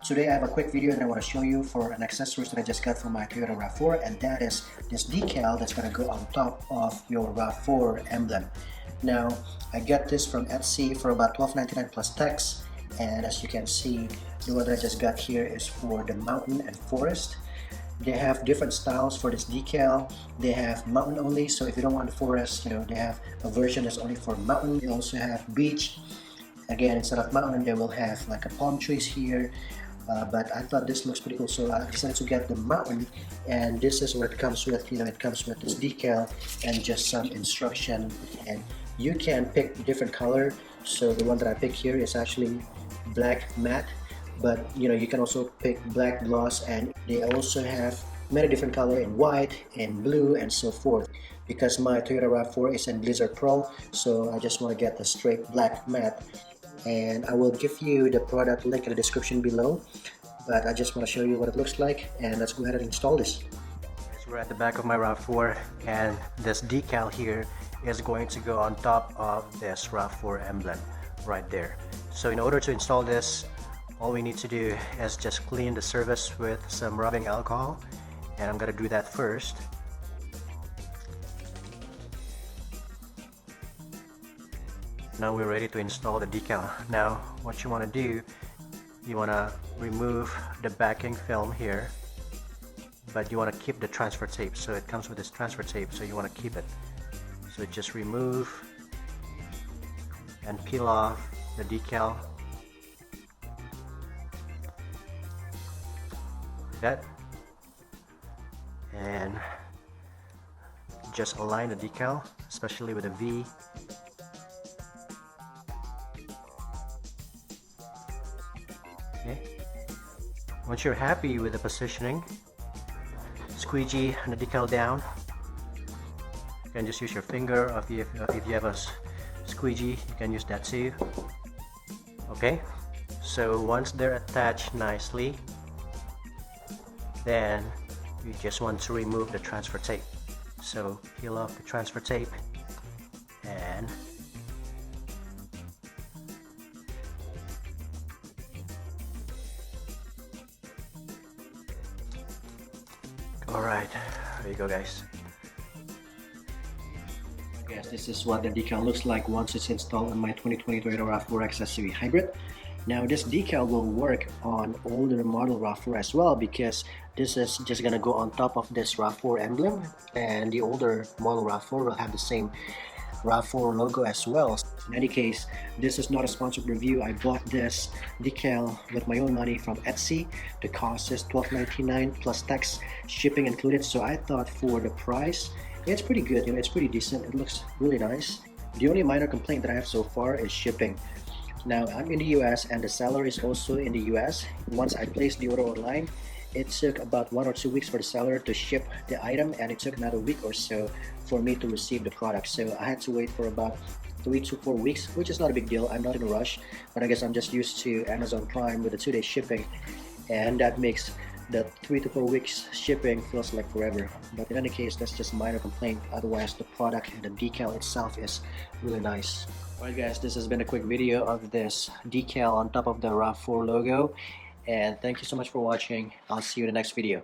Today I have a quick video that I want to show you for an accessories that I just got from my Toyota RAV4, and that is this decal that's going to go on top of your RAV4 emblem. Now, I got this from Etsy for about $12.99 plus tax, and as you can see, the one that I just got here is for the Mountain and Forest. They have different styles for this decal. They have mountain only, so if you don't want the forest, they have a version that's only for mountain. They also have beach. Again, instead of mountain, they will have like a palm trees here. But I thought this looks pretty cool, so I decided to get the mountain, and this is what it comes with. It comes with this decal and just some instruction, and you can pick different color. So the one that I picked here is actually black matte, but you can also pick black gloss, and they also have many different color in white and blue and so forth. Because my Toyota RAV4 is in Blizzard Pro, so I just want to get the straight black matte. And I will give you the product link in the description below, but I just want to show you what it looks like, and let's go ahead and install this. So we're at the back of my RAV4, and this decal here is going to go on top of this RAV4 emblem right there. So in order to install this, all we need to do is just clean the surface with some rubbing alcohol, and I'm gonna do that first. Now we're ready to install the decal. Now what you want to do, you want to remove the backing film here, but you want to keep the transfer tape. So it comes with this transfer tape, so you want to keep it. So just remove and peel off the decal. That, and just align the decal, especially with a V. Okay. Once you're happy with the positioning, squeegee the decal down. You can just use your finger, or if you have a squeegee, you can use that too. Okay, so once they're attached nicely, then you just want to remove the transfer tape. So peel off the transfer tape and alright, there you go, guys. Yes, this is what the decal looks like once it's installed on my 2020 Toyota RAV4 XSUV Hybrid. Now this decal will work on older model RAV4 as well, because this is just gonna go on top of this RAV4 emblem, and the older model RAV4 will have the same RAV4 logo as well. In any case, this is not a sponsored review. I bought this decal with my own money from Etsy. The cost is $12.99 plus tax, shipping included. So I thought for the price, it's pretty good. It's pretty decent. It looks really nice. The only minor complaint that I have so far is shipping. Now I'm in the US, and the seller is also in the US. Once I placed the order online, it took about 1 or 2 weeks for the seller to ship the item, and it took another week or so for me to receive the product. So I had to wait for about 3 to 4 weeks, which is not a big deal. I'm not in a rush, but I guess I'm just used to Amazon Prime with the 2-day shipping, and that makes the 3 to 4 weeks shipping feels like forever. But in any case, that's just a minor complaint. Otherwise, the product and the decal itself is really nice. Alright guys, this has been a quick video of this decal on top of the RAV4 logo, and thank you so much for watching. I'll see you in the next video.